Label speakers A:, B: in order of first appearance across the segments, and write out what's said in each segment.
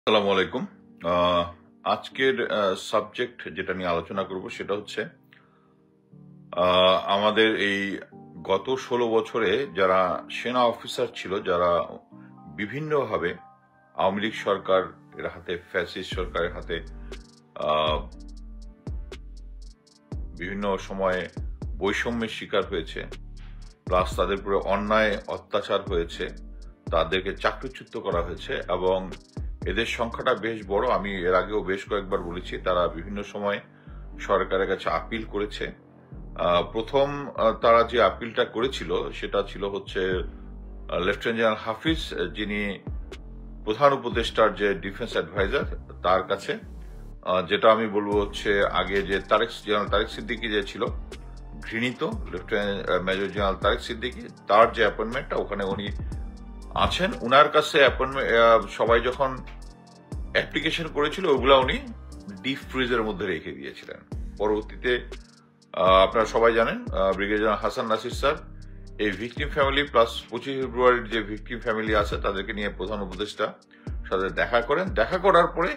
A: আসসালামু আলাইকুম। আজকের সাবজেক্ট যেটা নিয়ে আলোচনা করব সেটা হচ্ছে আমাদের এই গত 16 বছরে যারা সেনা অফিসার ছিল, যারা বিভিন্নভাবে আওয়ামী লীগ সরকার এর হাতে, ফ্যাসিস্ট সরকারের হাতে বিভিন্ন সময়ে বৈষম্যের শিকার হয়েছে, প্লাস তাদের উপরে অন্যায় অত্যাচার হয়েছে, তাদেরকে চাকরিচ্যুত করা হয়েছে এবং এদের সংখ্যাটা বেশ বড়। আমি এর আগেও বেশ কয়েকবার বলেছি, তারা বিভিন্ন সময় সরকারের কাছে আপিল করেছে। প্রথম তারা যে আপিলটা করেছিল সেটা ছিল হচ্ছে লেফটেন্যান্ট জেনারেল হাফিজ, যিনি প্রধান উপদেষ্টার যে ডিফেন্স অ্যাডভাইজার, তার কাছে। যেটা আমি বলবো হচ্ছে আগে যে জেনারেল তারেক সিদ্দিকী যে ছিল, ঘৃণিত lieutenant major general Tarique Siddique, তার যে অ্যাপয়েন্টমেন্টটা ওখানে উনি আছেন, উনার কাছে সবাই যখন অ্যাপ্লিকেশন করেছিল ওগুলা উনি ডিপ ফ্রিজের মধ্যে রেখে দিয়েছিলেন। পরবর্তীতে আপনারা সবাই জানেন brigadier general Hasan Nasir sir এই ভিকটিম ফ্যামিলি প্লাস 25 ফেব্রুয়ারির যে ভিকটিম ফ্যামিলি আছে তাদেরকে নিয়ে প্রধান উপদেষ্টা সাথে দেখা করেন। দেখা করার পরে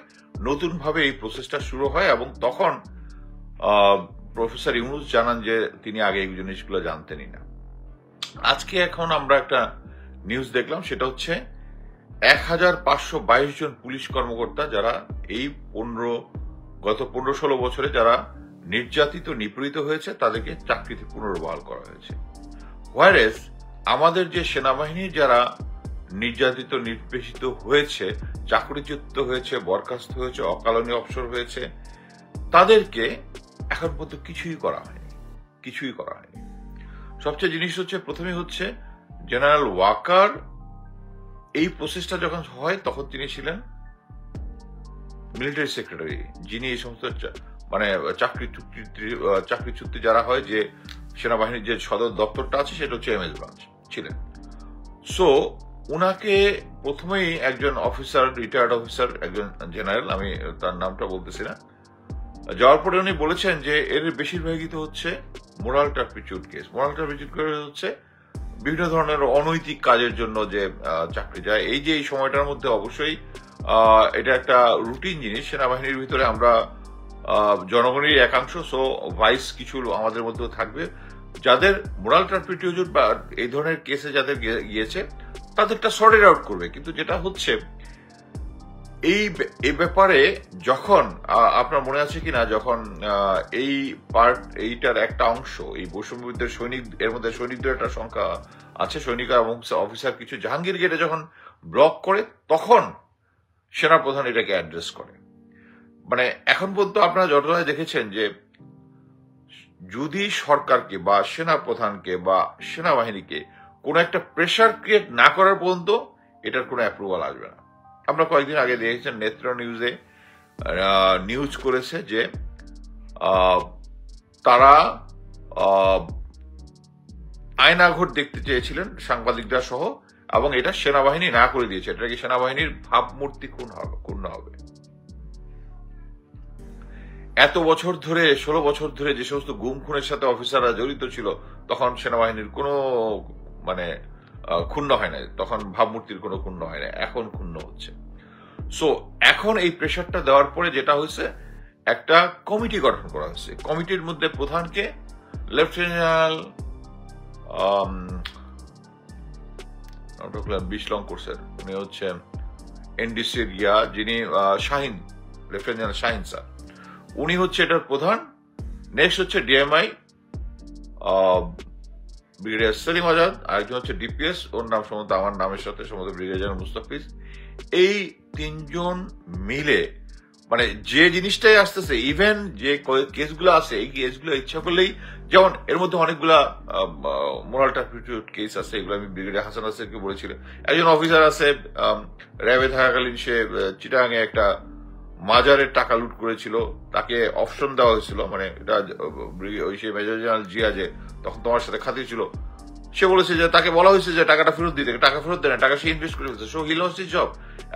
A: নতুন ভাবে এই প্রসেসটা শুরু হয় এবং তখন প্রফেসর ইউনুস জানান যে তিনি আগে এই জিনিসগুলো জানতেনই না। আজকে এখন আমরা একটা নিউজ দেখলাম, সেটা হচ্ছে 1522 জন পুলিশ কর্মকর্তা যারা এই গত 15-16 বছরে যারা নির্যাতিত নিপীড়িত হয়েছে তাদেরকে চাকরিতে পুনর্বহাল করা হয়েছে। হোয়ারেস আমাদের যে সেনাবাহিনী যারা নির্যাতিত নির্বেশিত হয়েছে, চাকরিচ্যুত হয়েছে, বরখাস্ত হয়েছে, অকালনী অবসর হয়েছে, তাদেরকে এখন পর্যন্ত কিছুই করা হয়নি। সবচেয়ে জিনিস হচ্ছে প্রথমে হচ্ছে জেনারেল ওয়াকার, এই প্রসেসটা যখন হয় তখন তিনি ছিলেন মিলিটারি সেক্রেটারি, যিনি এই সমস্ত মানে চাকরিচ্যুত যারা হয়, যে সেনাবাহিনীর যে সদর দপ্তরটা আছে সেটা হচ্ছে এমএস ব্রাঞ্চ ছিলেন। সো উনাকে প্রথমেই একজন অফিসার, রিটায়ার্ড অফিসার, একজন জেনারেল, আমি তার নামটা বলতেছি না, যাওয়ার পরে উনি বলেছেন যে এর বেশিরভাগই তো হচ্ছে মোরাল টার্পিটিউড কেস হচ্ছে বিভিন্ন ধরনের অনৈতিক কাজের জন্য যে চাকরি যায়। এই যে এই সময়টার মধ্যে অবশ্যই এটা একটা রুটিন জিনিস সেনাবাহিনীর ভিতরে, আমরা জনগণের একাংশ, সো ভাইস কিছু আমাদের মধ্যেও থাকবে যাদের মোরাল টার্পিটিউড বা এই ধরনের কেসে যাদের গিয়েছে তাদেরটা সর্টেড আউট করবে। কিন্তু যেটা হচ্ছে এই ব্যাপারে যখন আপনার মনে আছে কিনা, যখন এইটার একটা অংশ, এই বৈষম্যবিদ্যের সৈনিক, এর মধ্যে সৈনিকদের একটা সংখ্যা আছে, সৈনিক এবং অফিসার কিছু জাহাঙ্গীর গেটে যখন ব্লক করে, তখন সেনাপ্রধান এটাকে অ্যাড্রেস করে। মানে এখন পর্যন্ত আপনারা যতটা দেখেছেন যে যদি সরকারকে বা সেনাপ্রধানকে বা সেনাবাহিনীকে কোন একটা প্রেশার ক্রিয়েট না করার পর্যন্ত এটার কোনো অ্যাপ্রুভাল আসবে না। আমরা কয়েকদিন আগে দেখেছেন নেত্র নিউজে নিউজ করেছে যে তারা আয়নাঘর দেখতে চেয়েছিলেন সাংবাদিকরা সহ, এবং এটা সেনাবাহিনী না করে দিয়েছে। এটা কি সেনাবাহিনীর ভাবমূর্তি ক্ষুণ্ণ হবে? এত বছর ধরে, 16 বছর ধরে যে সমস্ত গুম খুনের সাথে অফিসাররা জড়িত ছিল, তখন সেনাবাহিনীর কোনো মানে ক্ষুণ্ণ হয় না, তখন ভাবমূর্তির কোনো ক্ষুণ্ণ হয় না, এখন ক্ষুণ্ণ হচ্ছে। সো এখন এই প্রেশারটা দেওয়ার পরে যেটা হয়েছে, একটা কমিটি গঠন করা হয়েছে। কমিটির মধ্যে প্রধানকে লেফটেন্যান্ট জেনারেল 20 লং কোর্সের, উনি হচ্ছে এনডিসির যিনি Shahin, lieutenant general Shahin sir, উনি হচ্ছে এটার প্রধান। নেক্সট হচ্ছে ডিএমআই ব্রিগেডিয়ার সেলিম আজাদ, আরেকজন হচ্ছে ডিপিএস, ওর নাম সম্ভবত আমার নামের সাথে সম্ভবত ব্রিগেডিয়ার জেনারেল মুস্তাফিজ। এই তিনজন মিলে মানে যে জিনিসটাই আসতেছে, ইভেন যে কেসগুলো আছে, এই কেসগুলো ইচ্ছা করলেই, যেমন এর মধ্যে অনেকগুলা মোরাল টার্পিটিউড কেস আছে, এগুলো আমি ব্রিগেডিয়ার হাসান আসেরকে বলেছিলাম। একজন অফিসার আছে র্যাবে থাকাকালীন, সে চিটাগাঙে একটা মাজারের টাকা লুট করেছিল, তাকে অপশন দেওয়া হয়েছিল, মানে এটা ওই সে মেজর জেনারেল জিয়া যে তখন তোমার সাথে খাতির ছিল, সে বলেছে যে তাকে বলা হয়েছে যে টাকাটা ফেরত দিতে, টাকা ফেরত দেয় না, টাকা সে ইনভেস্ট করে ফেলছে, so he lost his job.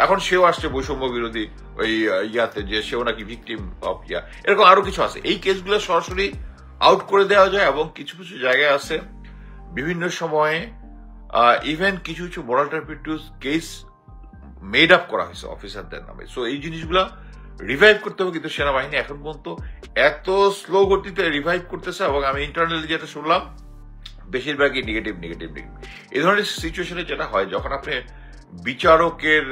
A: এখন সেও আসছে বৈষম্য বিরোধী ওই ইয়াতে, যে সেও নাকি ভিকটিম অফ এরকম আরো কিছু আছে। এই কেসগুলো সরাসরি আউট করে দেওয়া যায়, এবং কিছু কিছু জায়গায় আছে বিভিন্ন সময়ে ইভেন কিছু মোরাল টার্পিটিউড কেস মেড আপ করা হয়েছে অফিসারদের নামে। সো এই জিনিসগুলা রিভাইভ করতে হবে, কিন্তু সেনাবাহিনী এখন পর্যন্ত এত স্লো গতিতে রিভাইভ করতেছে। এবং আমি ইন্টারনালি যেটা শুনলাম বেশিরভাগই নেগেটিভ। এই ধরনের সিচুয়েশনে যেটা হয়, যখন আপনি বিচারকের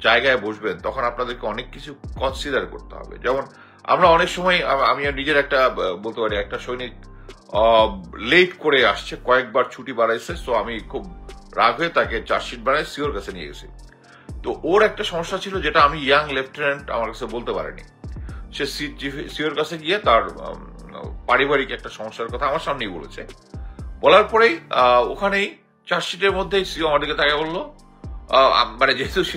A: জায়গায় বসবেন তখন আপনাদেরকে অনেক কিছু কনসিডার করতে হবে। যেমন আমরা অনেক সময়, আমি নিজের একটা বলতে পারি, একটা সৈনিক লেট করে আসছে, কয়েকবার ছুটি বাড়াইছে। সো আমি খুব রাগ হয়ে তাকে চার্জশিট বানাই সিওর কাছে নিয়ে গেছি। তো ওর একটা সমস্যা ছিল যেটা আমি ইয়াং লেফটেন্যান্ট আমার কাছে বলতে পারেনি। সে সিওর কাছে গিয়ে তার পারিবারিক একটা সমস্যার কথা আমার সামনেই বলেছে। বলার পরেই ওখানেই চার্জশিটের মধ্যেই সিও আমাদেরকে তাকে বললো, মানে যেহেতু সে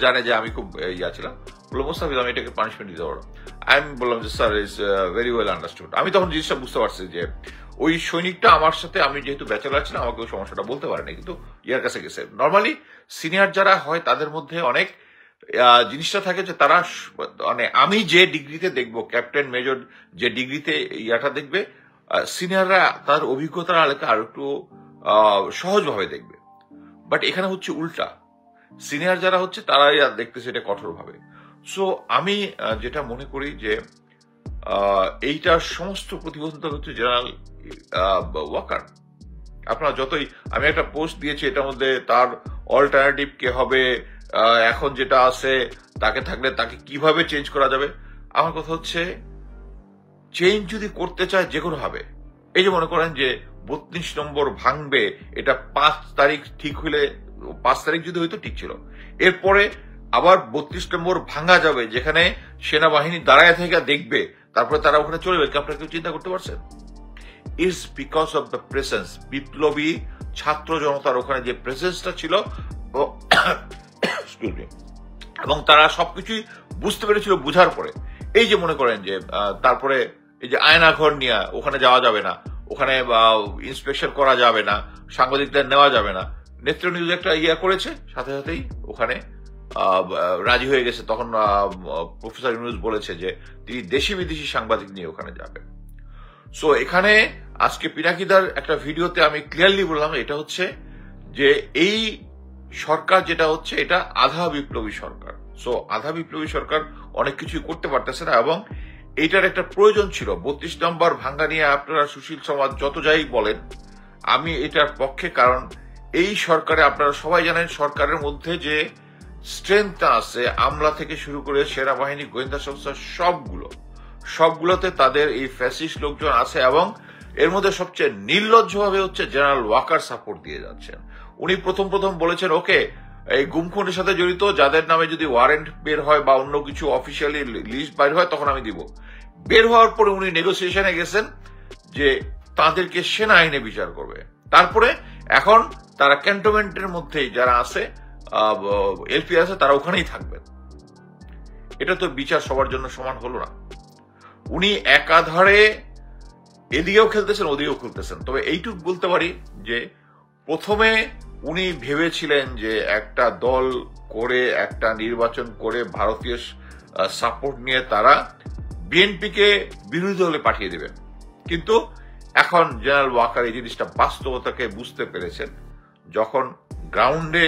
A: জানে যে আমি খুব ইয়া ছিলাম, বললো মোস্তাফিজ আমি এটাকে পানিশমেন্ট দিতে পারো। আমি বললাম যে sir is very well understood. আমি তখন জিনিসটা বুঝতে পারছি যে ওই সৈনিকটা আমার সাথে, আমি যেহেতু ব্যাচেলার ছিলাম আমাকে ওই সমস্যাটা বলতে পারেনি, কিন্তু ইয়ার কাছে গেছে। নর্মালি সিনিয়র যারা হয় তাদের মধ্যে অনেক জিনিসটা থাকে যে তারা, মানে আমি যে ডিগ্রিতে দেখবো, ক্যাপ্টেন মেজর যে ডিগ্রিতে ইয়াটা দেখবে, সিনিয়ররা তার অভিজ্ঞতার আলোকে আর একটু সহজভাবে দেখবে। বাট এখানে হচ্ছে উল্টা, সিনিয়র যারা হচ্ছে তারাই দেখতেছে এটা কঠোরভাবে। সো আমি যেটা মনে করি যে এইটার সমস্ত প্রতিবন্ধক হচ্ছে জেনারেল ওয়াকার। আপনারা যতই, আমি একটা পোস্ট দিয়েছি এটার মধ্যে তার অল্টারনেটিভ কে হবে, এখন যেটা আছে তাকে থাকলে তাকে কিভাবে চেঞ্জ করা যাবে। আমার কথা হচ্ছে চেঞ্জ যদি করতে চায় যে কোনো হবে, এই যে মনে করেন যে 32 নম্বর ভাঙবে, এটা 5 তারিখ ঠিক হইলে, 5 তারিখ যদি হইতো ঠিক ছিল, এরপরে আবার 32 নম্বর ভাঙা যাবে যেখানে সেনাবাহিনী দাঁড়ায় থেকে দেখবে, তারপরে তারা ওখানে চলে যাবে। আপনারা কেউ চিন্তা করতে পারছেন? Is because of the presence, বিপ্লবী ছাত্র জনতার ওখানে যে প্রেজেন্সটা ছিল, এবং তারা সবকিছুই বুঝতে পেরেছিল বুঝার পরে। এই যে মনে করেন যে তারপরে এই যে আয়নাঘর নিয়ে ওখানে যাওয়া যাবে না, ওখানে ইন্সপেকশন করা যাবে না, সাংবাদিকদের নেওয়া যাবে না, নেত্র নিউজ একটা ইয়া করেছে, সাথে সাথেই ওখানে রাজি হয়ে গেছে। তখন প্রফেসর ইউনূস বলেছে যে তিনি দেশি বিদেশি সাংবাদিক নিয়ে ওখানে যাবেন। সো এখানে আজকে পিনাকিদার একটা ভিডিওতে আমি ক্লিয়ারলি বললাম এটা হচ্ছে যে এই সরকার যেটা হচ্ছে এটা আধা বিপ্লবী সরকার। সো আধা বিপ্লবী সরকার অনেক কিছুই করতে পারতেছে না, এবং এইটার একটা প্রয়োজন ছিল। 32 নম্বর ভাঙ্গা নিয়ে আপনারা সুশীল সমাজ যত যাই বলেন, আমি এটার পক্ষে। কারণ এই সরকারে আপনারা সবাই জানেন সরকারের মধ্যে যে স্ট্রেংথটা আছে, আমলা থেকে শুরু করে সেনাবাহিনী, গোয়েন্দা সংস্থা, সবগুলোতে তাদের এই ফ্যাসিস্ট লোকজন আছে। এবং এর মধ্যে সবচেয়ে নির্লজ্জভাবে হচ্ছে জেনারেল ওয়াকার সাপোর্ট দিয়ে যাচ্ছেন। উনি প্রথম বলেছেন ওকে এই গুমখুনের সাথে জড়িত যাদের নামে যদি ওয়ারেন্ট বের হয় বা অন্য কিছু অফিসিয়ালি লিস্ট বাইর হয় তখন আমি দিব। বের হওয়ার পরে উনি নেগোসিয়েশনে গেছেন যে তাদেরকে সেনা আইনে বিচার করবে। তারপরে এখন তারা ক্যান্টনমেন্টের মধ্যেই যারা আছে, এলপি আছে, তারা ওখানেই থাকবেন। এটা তো বিচার সবার জন্য সমান হলো না। উনি একাধারে এদিকেও খেলতেছেন ওদিকেও খেলতেছেন। তবে এইটুকু বলতে পারি যে প্রথমে উনি ভেবেছিলেন যে একটা দল করে, একটা নির্বাচন করে ভারতীয় সাপোর্ট নিয়ে তারা বিএনপিকে বিরোধী দলে পাঠিয়ে দেবেন। কিন্তু এখন জেনারেল ওয়াকার এই জিনিসটা বাস্তবতাকে বুঝতে পেরেছেন। যখন গ্রাউন্ডে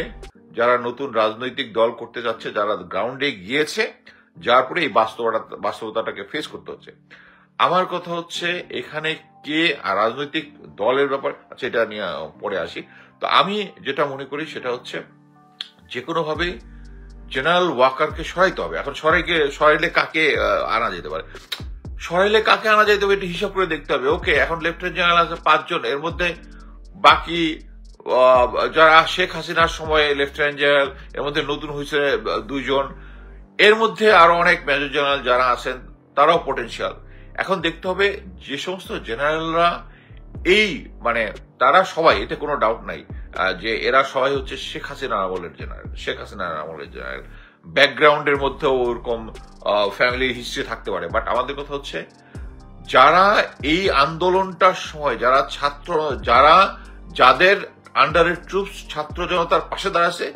A: যারা নতুন রাজনৈতিক দল করতে যাচ্ছে, যারা গ্রাউন্ডে গিয়েছে, যার পরে এই বাস্তবতাটাকে ফেস করতে হচ্ছে। আমার কথা হচ্ছে এখানে কে আর রাজনৈতিক দলের ব্যাপার, আচ্ছা এটা নিয়ে পরে আসি। তো আমি যেটা মনে করি সেটা হচ্ছে যে কোনো ভাবে জেনারেল ওয়াকারকে সরাইতে হবে। এখন সরাইলে কাকে আনা যেতে পারে, কাকে আনা যেতে হবে এটা হিসাব করে দেখতে হবে। ওকে, এখন লেফটেন্যান্ট জেনারেল আছে 5 জন, এর মধ্যে বাকি যারা শেখ হাসিনার সময় লেফটেন্যান্ট জেনারেল, এর মধ্যে নতুন হয়েছে 2 জন, এর মধ্যে আরো অনেক মেজর জেনারেল যারা আছেন তারাও পটেনশিয়াল। এখন দেখতে হবে যে সমস্ত জেনারেলরা এই মানে তারা সবাই, এতে কোনো ডাউট নাই যে এরা সবাই হচ্ছে শেখ হাসিনার আমলের জেনারেল। ব্যাকগ্রাউন্ডের মধ্যেও ওরকম ফ্যামিলি হিস্ট্রি থাকতে পারে। বাট আমাদের কথা হচ্ছে যারা এই আন্দোলনটার সময় যাদের আন্ডারের ট্রুপস ছাত্র জনতার পাশে দাঁড়াচ্ছে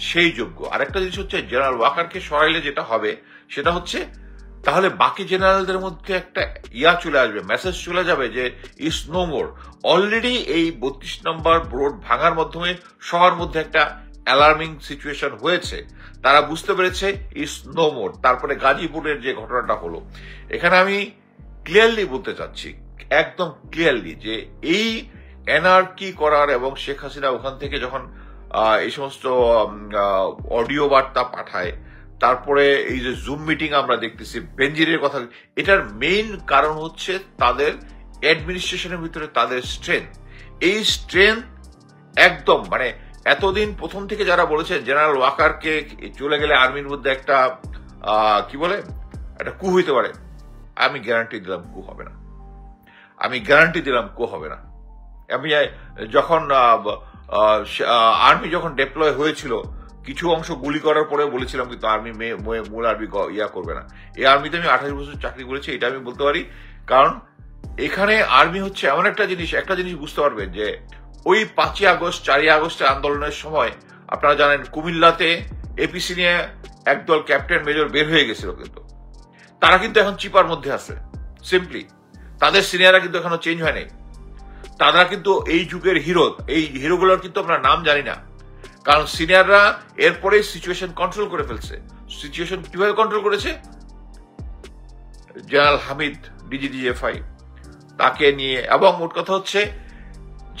A: সেই যোগ্য। আরেকটা জিনিস হচ্ছে জেনারেল ওয়াকারকে সরাইলে যেটা হবে সেটা হচ্ছে তাহলে বাকি জেনারেলদের মধ্যে একটা চলে আসবে, মেসেজ চলে যাবে যে ইস নো মোর। অলরেডি এই 32 নম্বর ব্রোড ভাঙার মাধ্যমে সবার মধ্যে একটা অ্যালার্মিং সিচুয়েশন হয়েছে, তারা বুঝতে পেরেছে ইটস নো মোর। তারপরে গাজীপুরের যে ঘটনাটা হলো, এখানে আমি ক্লিয়ারলি বলতে চাচ্ছি, একদম ক্লিয়ারলি, যে এই এনআরকি করার এবং শেখ হাসিনা ওখান থেকে যখন এই সমস্ত অডিও বার্তা পাঠায়, তারপরে এই যে জুম মিটিং আমরা দেখতেছি, বেনজিরের কথা, এটার মেইন কারণ হচ্ছে তাদের অ্যাডমিনিস্ট্রেশনের ভিতরে তাদের স্ট্রেংথ। এই স্ট্রেংথ একদম মানে এতদিন প্রথম থেকে যারা বলেছে জেনারেল ওয়াকারকে চলে গেলে আর্মির মধ্যে একটা কি বলে একটা কু হইতে পারে, আমি গ্যারান্টি দিলাম কু হবে না। আমি গ্যারান্টি দিলাম কু হবে না। আমি যখন আর্মি যখন ডেপ্লয় হয়েছিল, কিছু অংশ গুলি করার পরে বলেছিলাম কিন্তু আর্মি মূল আর্মি ইয়া করবে না। এই আর্মিতে আমি 28 বছর চাকরি করেছি, এটা আমি বলতে পারি। কারণ এখানে আর্মি হচ্ছে এমন একটা জিনিস বুঝতে পারবেন যে ওই 5ই আগস্ট 4ই আগস্টের আন্দোলনের সময় আপনারা জানেন কুমিল্লাতে এপিসি নিয়ে একদল ক্যাপ্টেন মেজর বের হয়ে গেছিল, কিন্তু তারা কিন্তু এখন চিপার মধ্যে আছে। সিম্পলি তাদের সিনিয়ররা কিন্তু এখনো চেঞ্জ হয় নাই। তারা কিন্তু এই যুগের হিরো। এই হিরোগুলোর কিন্তু আমরা নাম জানি না, কারণ সিনিয়ররা এরপরে সিচুয়েশন কন্ট্রোল করে ফেলছে। সিচুয়েশন কিভাবে কন্ট্রোল করেছে? জেনারেল হামিদ ডিজিডিএফআই তাকে নিয়ে, এবং মোট কথা হচ্ছে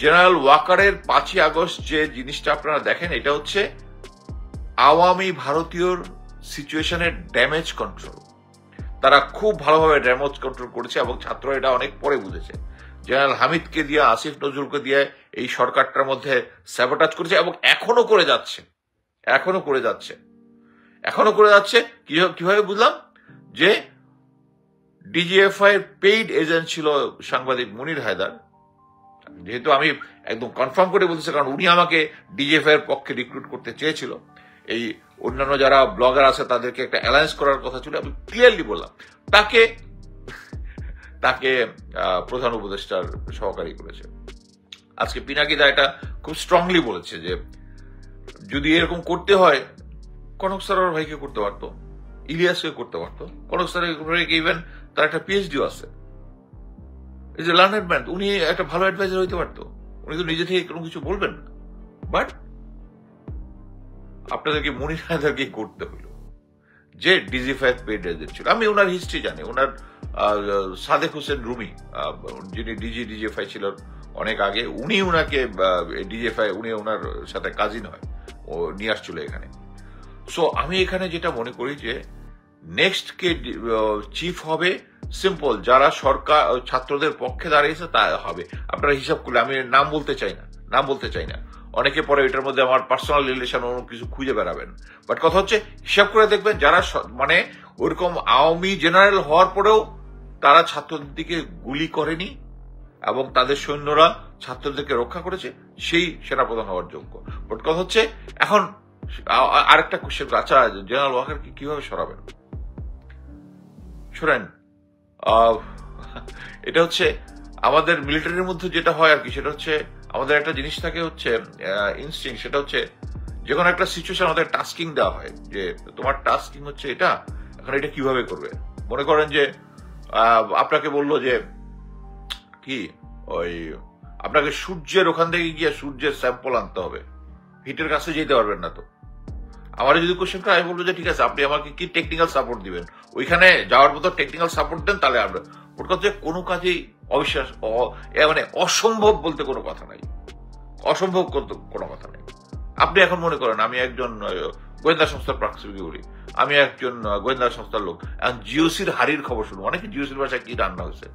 A: জেনারেল ওয়াকারের 5ই আগস্ট যে জিনিসটা আপনারা দেখেন, এটা হচ্ছে আওয়ামী ভারতীয়র সিচুয়েশনের ড্যামেজ কন্ট্রোল। তারা খুব ভালোভাবে ড্যামেজ কন্ট্রোল করেছে এবং ছাত্ররা এটা অনেক পরে বুঝেছে। জেনারেল হামিদকে দিয়ে, আসিফ নজরুলকে দিয়ে এই সরকারটার মধ্যে স্যাবোটাজ করেছে এবং এখনো করে যাচ্ছে। কিভাবে বুঝলাম? যে ডিজিএফআই এর পেইড এজেন্ট ছিল সাংবাদিক মুনির হায়দার। যেহেতু আমি একদম কনফার্ম করে বলতেছি, কারণ উনি আমাকে ডিজিএফআই এর পক্ষে রিক্রুট করতে চেয়েছিল। এই অন্যান্য যারা ব্লগার আছে তাদেরকে একটা অ্যালায়েন্স করার কথা ছিল, আমি ক্লিয়ারলি বললাম। তাকে প্রধান উপদেষ্টার সহকারী করেছে। আজকে পিনাকি দা এটা খুব স্ট্রংলি বলেছে যে যদি এরকম করতে হয়, কনক সরোয়ার ভাইকে করতে পারতো, ইলিয়াসকে করতে পারতো। কনক সরোয়ার ইভেন তার একটা পিএইচডিও আছে, এই যে লার্নার ম্যান, উনি একটা ভালো অ্যাডভাইজার হইতে পারতো। উনি তো নিজে থেকে কোনো কিছু বলবেন না, বাট আপনাদেরকে মুনির হায়দারকে করতে হইল, যে ডিজিএফআই পেইড এজেন্ট ছিল। আমি ওনার হিস্ট্রি জানি। ওনার সাদেক হোসেন রুমি, যিনি ডিজিএফআই ছিল অনেক আগে, উনি ওনাকে ডিজিএফআই, উনি ওনার সাথে কাজিন হয়, ও নিয়ে আসছিল এখানে। সো আমি এখানে যেটা মনে করি যে নেক্সট কে চিফ হবে, সিম্পল, যারা সরকার ছাত্রদের পক্ষে দাঁড়িয়েছে তা হবে। আপনারা হিসাব করলে, আমি নাম বলতে চাই না, অনেকে পরে এটার মধ্যে আমার পার্সোনাল রিলেশন অন্য কিছু খুঁজে বেড়াবেন, বাট কথা হচ্ছে হিসাব করে দেখবেন যারা মানে ওইরকম আওয়ামী জেনারেল হওয়ার পরেও তারা ছাত্রদের দিকে গুলি করেনি এবং তাদের সৈন্যরা ছাত্রদেরকে রক্ষা করেছে, সেই সেনাপ্রধান হওয়ার যোগ্য। বাট কথা হচ্ছে এখন আরেকটা কোশ্চেন, আচ্ছা জেনারেল ওয়াকারকে কিভাবে সরাবেন? শোনেন, এটা হচ্ছে আমাদের মিলিটারির মধ্যে যেটা হয় আর কি, সেটা হচ্ছে আমাদের একটা জিনিস থাকে হচ্ছে ইনস্টিংক্ট। সেটা হচ্ছে যে কোনো একটা সিচুয়েশন আমাদের টাস্কিং দেওয়া হয়, যে তোমার টাস্কিং হচ্ছে এটা, এখন এটা কিভাবে করবে। মনে করেন যে আপনাকে বললো যে কি ওই আপনাকে সূর্যের ওখান থেকে গিয়ে সূর্যের স্যাম্পল আনতে হবে, হিটের কাছে যেতে পারবেন না। তো আমার যদি কোশ্চেনটা, আমি বলবো যে ঠিক আছে, আপনি আমাকে কি টেকনিক্যাল সাপোর্ট দিবেন, ওইখানে যাওয়ার মতো টেকনিক্যাল সাপোর্ট দেন, তাহলে আমরা ওর কাছে কোনো কাজেই অবিশ্বাস মানে অসম্ভব বলতে কোনো কথা নাই, অসম্ভব করতে কোনো কথা নেই। আপনি এখন মনে করেন আমি একজন গোয়েন্দা সংস্থার প্রাক্সিকি বলি, আমি একজন গোয়েন্দা সংস্থার লোক, এখন জিওসির হাড়ির খবর শুনবো, অনেকে জিওসির বাসায় কি রান্না হয়েছে,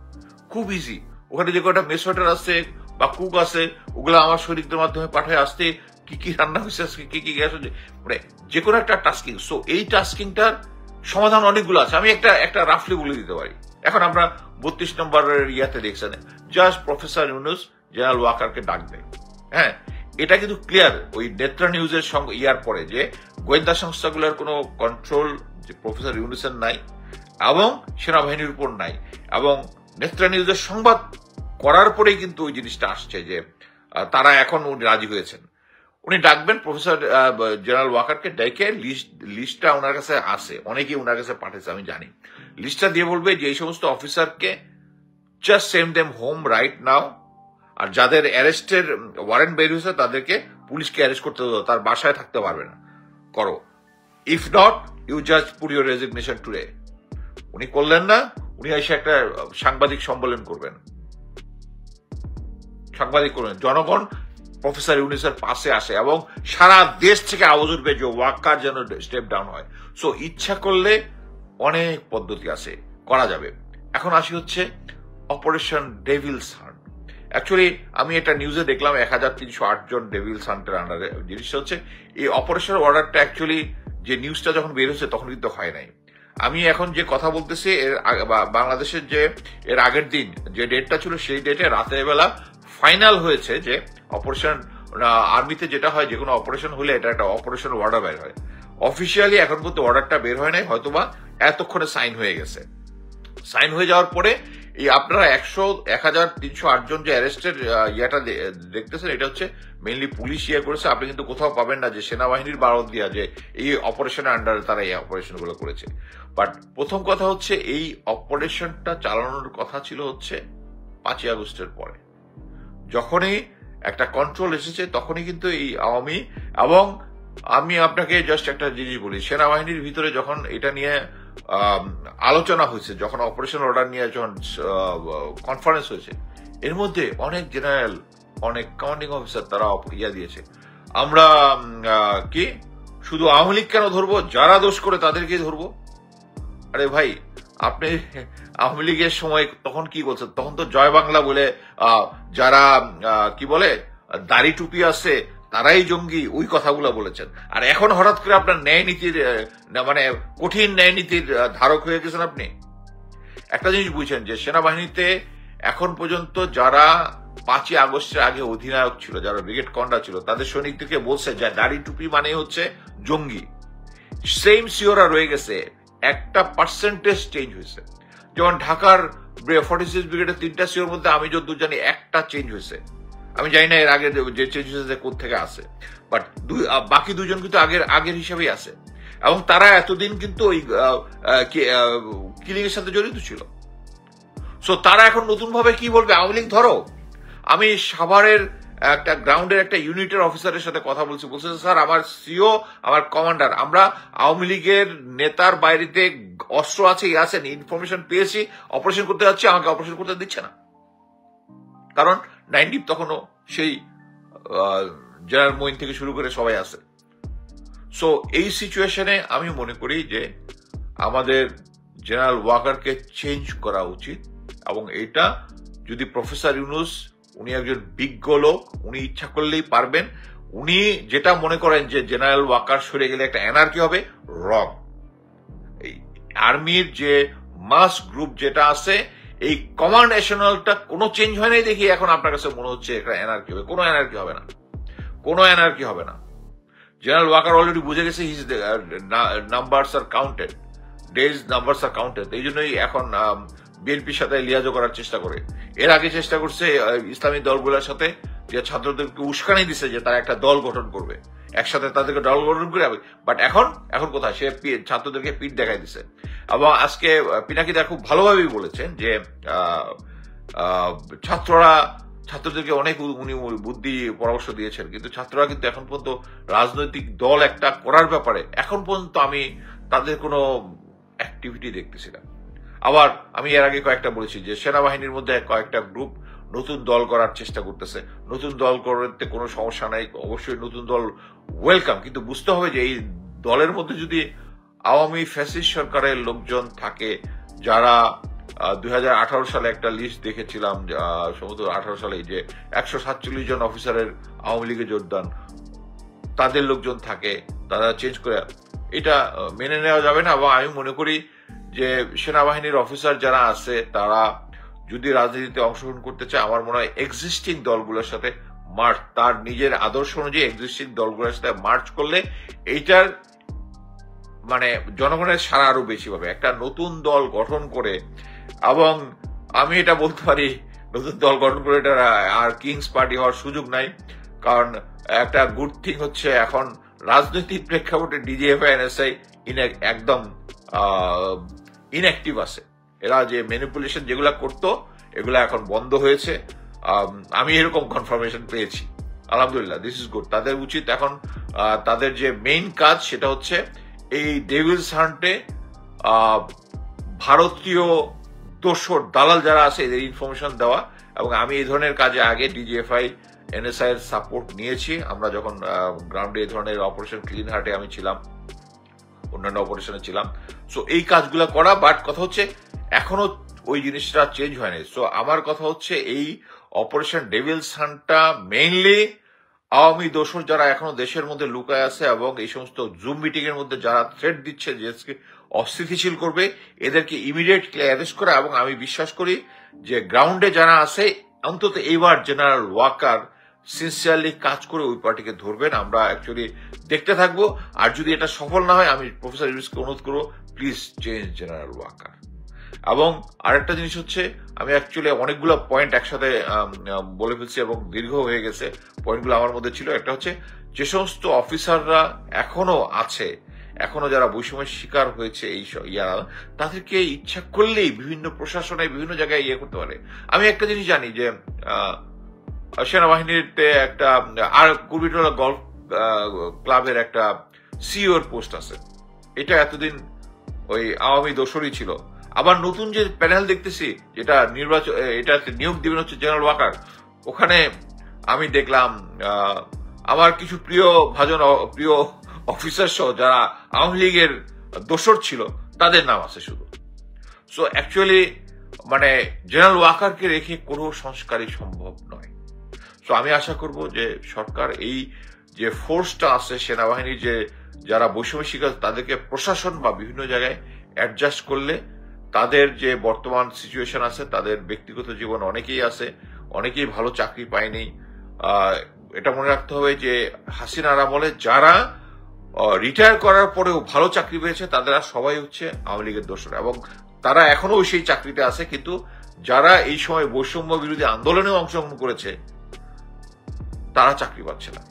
A: খুব ইজি। ওখানে যে কটা মেসওয়েটার আছে বা কুক আছে, ওগুলো আমার শরীরদের মাধ্যমে পাঠায় আসতে কি কি রান্না হয়েছে, কি কি গ্যাস হচ্ছে, মানে যে কোনো একটা টাস্কিং। সো এই টাস্কিংটার সমাধান অনেকগুলো আছে, আমি একটা রাফলি বলে দিতে পারি। এখন আমরা 32 নম্বরের ইয়াতে দেখছেন, জাস্ট প্রফেসর ইউনুস জেনারেল ওয়াকারকে ডাক দেয়। হ্যাঁ, এটা কিন্তু ক্লিয়ার ওই নেত্রা নিউজের সঙ্গে ইয়ার পরে, যে গোয়েন্দা সংস্থাগুলোর কোনো কন্ট্রোল যে প্রফেসর ইউনুসের নাই এবং সেনাবাহিনীর উপর নাই, এবং নেত্রা নিউজের সংবাদ করার পরেই কিন্তু ওই জিনিসটা আসছে যে তারা এখন রাজি হয়েছেন। উনি ডাকবেন প্রফেসর জেনারেল ওয়াকারকে, ডেকে লিস্টটা ওনার কাছে আছে, অনেকেই ওনার কাছে পাঠিয়েছে আমি জানি, লিস্টটা দিয়ে বলবে যে এই সমস্ত অফিসারকে just send them home right now, আর যাদের অ্যারেস্টের ওয়ারেন্ট বের হয়েছে তাদেরকে পুলিশকে অ্যারেস্ট করতে দাও, তার বাসায় থাকতে পারবে না, করো। If not, you just put your resignation today. উনি করলেন না, উনি এসে একটা সাংবাদিক সম্মেলন করবেন, সাংবাদিক করবেন, জনগণ প্রফেসর ইউনূসের পাশে আসে এবং সারা দেশ থেকে আওয়াজ উঠবে যে ওয়াকার যেন স্টেপ ডাউন হয়। সো ইচ্ছা করলে অনেক পদ্ধতি আছে, করা যাবে। এখন আসি হচ্ছে অপারেশন ডেভিলস হান্ট। অ্যাকচুয়ালি আমি এটা নিউজে দেখলাম 1308 জন ডেভিলস হান্টের আন্ডারে। জিনিসটা হচ্ছে এই অপারেশন অর্ডারটা অ্যাকচুয়ালি যে নিউজটা যখন বের হচ্ছে তখন কিন্তু হয় নাই। আমি এখন যে কথা বলতেছি এর বাংলাদেশের যে এর আগের দিন যে ডেটটা ছিল সেই ডেটে রাতের বেলা ফাইনাল হয়েছে যে অপারেশন আর্মিতে যেটা হয়, যে কোনো অপারেশন হলে এটা একটা অপারেশন অর্ডার বের হয়। অফিসিয়ালি এখন পর্যন্ত অর্ডারটা বের হয় নাই, হয়তোবা এতক্ষণে সাইন হয়ে গেছে। সাইন হয়ে যাওয়ার পরে এই আপনারা 1308 জন যে অ্যারেস্টের ইয়েটা দেখতেছেন, এটা হচ্ছে মেইনলি পুলিশ ইয়ে করেছে। আপনি কিন্তু কোথাও পাবেন না যে সেনাবাহিনীর বারত দিয়া যে এই অপারেশনের আন্ডারে তারা এই অপারেশন গুলো করেছে। বাট প্রথম কথা হচ্ছে এই অপারেশনটা চালানোর কথা ছিল হচ্ছে 5ই আগস্টের পরে। যখনই একটা কন্ট্রোল এসেছে তখনই কিন্তু এই আওয়ামী, এবং আমি আপনাকে জাস্ট একটা জিনিস বলি, সেনাবাহিনীর ভিতরে যখন এটা নিয়ে আলোচনা হয়েছে, যখন অপারেশন অর্ডার নিয়ে যখন কনফারেন্স হয়েছে, এর মধ্যে অনেক জেনারেল, অনেক কমান্ডিং অফিসার তারা ইয়া দিয়েছে, আমরা কি শুধু আওয়ামী লীগ কেন ধরবো, যারা দোষ করে তাদেরকেই ধরবো। আরে ভাই, আপনি আওয়ামী লীগের সময় তখন কি বলছেন? তখন তো জয় বাংলা বলে যারা কি বলে দাড়ি টুপি আছে তারাই জঙ্গি, ওই কথাগুলো বলেছেন। আর এখন হঠাৎ করে আপনার ন্যায় নীতির মানে কঠিন ন্যায় নীতির ধারক হয়ে গেছেন আপনি। একটা জিনিস বুঝছেন যে সেনাবাহিনীতে এখন পর্যন্ত যারা 5ই আগস্টের আগে অধিনায়ক ছিল, যারা ব্রিগেড কমান্ডার ছিল, তাদের সৈনিকদেরকে বলছে যে দাড়ি টুপি মানে হচ্ছে জঙ্গি। সেম সিওরা রয়ে গেছে, একটা পার্সেন্টেজ চেঞ্জ হয়েছে। যেমন ঢাকার 46 ব্রিগেডের 3টা সিওর মধ্যে আমি যতদূর জানি একটা চেঞ্জ হয়েছে। আমি জানি না এর আগে যে চেঞ্জ হয়েছে কোথা থেকে আছে, বাট বাকি দুজন কিন্তু আগের হিসাবেই আছে, এবং তারা এতদিন কিন্তু ওই কিলিং এর সাথে জড়িত ছিল। সো তারা এখন নতুন ভাবে কি বলবে, আওয়ামী লীগ ধরো। আমি সাভারের একটা গ্রাউন্ডের একটা ইউনিটের অফিসারের সাথে কথা বলছি, বলছে স্যার আমার সিও, আমার কমান্ডার, আমরা আওয়ামী লীগের নেতার বাইরেতে অস্ত্র আছে, আছেন, ইনফরমেশন পেয়েছি, অপারেশন করতে যাচ্ছি, আমাকে অপারেশন করতে দিচ্ছে না। কারণ 90 তখনও সেই জেনারেল মঈন থেকে শুরু করে সবাই আছে। সো এই সিচুয়েশনে আমি মনে করি যে আমাদের জেনারেল ওয়াকারকে চেঞ্জ করা উচিত, এবং এটা যদি প্রফেসর ইউনূস, উনি একজন বিজ্ঞ লোক, উনি ইচ্ছা করলেই পারবেন। উনি যেটা মনে করেন যে জেনারেল ওয়াকার সরে গেলে একটা অ্যানার্কি হবে, রং। এই আর্মির যে মাস গ্রুপ যেটা আছে, এই কমান্ড এশনালটা কোনো চেঞ্জ হয় নাই দেখি এখন আপনার কাছে মনে হচ্ছে একটা অ্যানার্কি হবে। কোনো অ্যানার্কি হবে না, কোনো অ্যানার্কি হবে না। জেনারেল ওয়াকার অলরেডি বুঝে গেছে হিজ নাম্বারস আর কাউন্টেড, ডেজ নাম্বারস আর কাউন্টেড। এই জন্যই এখন বিএনপির সাথে লিয়াজো করার চেষ্টা করে। এর আগে চেষ্টা করছে ইসলামী দলগুলোর সাথে, যে ছাত্রদেরকে উস্কানি দিছে যে তারা একটা দল গঠন করবে, একসাথে তাদেরকে দল গঠন করে। বাট এখন কোথায়, সে ছাত্রদেরকে পিঠ দেখাই দিছে। এবং আজকে পিনাকিদা খুব ভালোভাবেই বলেছেন যে ছাত্রদেরকে অনেক উনি বুদ্ধি পরামর্শ দিয়েছেন, কিন্তু ছাত্ররা কিন্তু এখন পর্যন্ত রাজনৈতিক দল একটা করার ব্যাপারে এখন পর্যন্ত আমি তাদের কোনো অ্যাক্টিভিটি দেখতেছি না। আবার আমি এর আগে কয়েকটা বলেছি যে সেনাবাহিনীর মধ্যে কয়েকটা গ্রুপ নতুন দল করার চেষ্টা করতেছে। নতুন দল করতে কোনো সমস্যা নাই, অবশ্যই নতুন দল ওয়েলকাম, কিন্তু বুঝতে হবে যে এই দলের মধ্যে যদি আওয়ামী ফ্যাসিস্ট সরকারের লোকজন থাকে, যারা 2018 সালে একটা লিস্ট দেখেছিলাম, সম্ভবত 18 সালে, যে 147 জন অফিসারের আওয়ামী লীগে যোগদান, তাদের লোকজন থাকে, তারা চেঞ্জ করে, এটা মেনে নেওয়া যাবে না। এবং আমি মনে করি যে সেনাবাহিনীর অফিসার যারা আছে তারা যদি রাজনীতিতে অংশগ্রহণ করতে চায়, আমার মনে হয় এক্সিস্টিং দলগুলোর সাথে মার্চ, তার নিজের আদর্শ অনুযায়ী এক্সিস্টিং দলগুলোর সাথে মার্চ করলে এইটার মানে জনগণের সারা আরো বেশি পাবে। একটা নতুন দল গঠন করে, এবং আমি এটা বলতে পারি নতুন দল গঠন করে এটা আর কিংস পার্টি হওয়ার সুযোগ নাই। কারণ একটা গুড থিং হচ্ছে এখন রাজনৈতিক প্রেক্ষাপটে ডিজিএফআই এনএসআই একদম ইনঅ্যাক্টিভ আছে। এরা যে ম্যানিপুলেশন যেগুলা করতো এগুলা এখন বন্ধ হয়েছে, আমি এরকম কনফার্মেশন পেয়েছি। আলহামদুলিল্লাহ, দিস ইজ গুড। তাদের উচিত এখন তাদের যে মেইন কাজ সেটা হচ্ছে এই ডেভিলস হান্টে ভারতীয় দোসর দালাল যারা আছে এদের ইনফরমেশন দেওয়া। এবং আমি এই ধরনের কাজে আগে ডিজিএফআই এনএসআই এর সাপোর্ট নিয়েছি। আমরা যখন গ্রাউন্ডে এই ধরনের অপারেশন ক্লিন হার্টে আমি ছিলাম, অন্যান্য অপারেশনে ছিলাম। সো এই কাজগুলো করা, বাট কথা হচ্ছে এখনো ওই জিনিসটা চেঞ্জ হয়নি। সো আমার কথা হচ্ছে এই অপারেশন ডেভিলস হান্টটা মেইনলি আওয়ামী দোসর যারা এখনো দেশের মধ্যে লুকায় আছে এবং এই সমস্ত জুম মিটিং এর মধ্যে যারা থ্রেট দিচ্ছে দেশকে অস্থিতিশীল করবে, এদেরকে ইমিডিয়েটলি অ্যারেস্ট করা। এবং আমি বিশ্বাস করি যে গ্রাউন্ডে যারা আছে অন্তত এইবার জেনারেল ওয়াকার সিনসিয়ারলি কাজ করে ওই পার্টিকে ধরবেন। আমরা অ্যাকচুয়ালি দেখতে থাকবো। আর যদি এটা সফল না হয় আমি প্রফেসর ইউনূসকে অনুরোধ করবো, প্লিজ চেঞ্জ জেনারেল ওয়াকার। এবং আরেকটা জিনিস হচ্ছে, আমি অ্যাকচুয়ালি অনেকগুলো পয়েন্ট একসাথে বলে ফেলছি এবং দীর্ঘ হয়ে গেছে পয়েন্টগুলো আমার মধ্যে ছিল। একটা হচ্ছে যে সমস্ত অফিসাররা এখনো আছে, এখনো যারা বৈষম্যের শিকার হয়েছে এই তাদেরকে ইচ্ছা করলেই বিভিন্ন প্রশাসনে বিভিন্ন জায়গায় করতে পারে। আমি একটা জিনিস জানি যে সেনাবাহিনীতে একটা আর কুর্বিটোলা গলফ ক্লাবের একটা সিইওর পোস্ট আছে, এটা এতদিন ওই আওয়ামী দোসরই ছিল। আবার নতুন যে প্যানেল দেখতেছি যেটা নির্বাচন, এটা নিয়োগ দিবেন হচ্ছে জেনারেল ওয়াকার, ওখানে আমি দেখলাম আমার কিছু প্রিয় অফিসার সহ যারা আওয়ামী লীগের দোসর ছিল তাদের নাম আছে শুধু। সো অ্যাকচুয়ালি মানে জেনারেল ওয়াকারকে রেখে কোনো সংস্কারই সম্ভব নয়। সো আমি আশা করব যে সরকার এই যে ফোর্সটা আছে সেনাবাহিনীর, যে যারা বৈষম্য শিকার তাদেরকে প্রশাসন বা বিভিন্ন জায়গায় অ্যাডজাস্ট করলে তাদের যে বর্তমান সিচুয়েশন আছে, তাদের ব্যক্তিগত জীবন অনেকেই আছে, অনেকেই ভালো চাকরি পায়নি। এটা মনে রাখতে হবে যে হাসিনার আমলে যারা রিটায়ার করার পরেও ভালো চাকরি পেয়েছে তারা সবাই হচ্ছে আওয়ামী লীগের দোসর এবং তারা এখনো সেই চাকরিতে আছে। কিন্তু যারা এই সময় বৈষম্য বিরোধী আন্দোলনে অংশগ্রহণ করেছে তারা চাকরি পাচ্ছে না।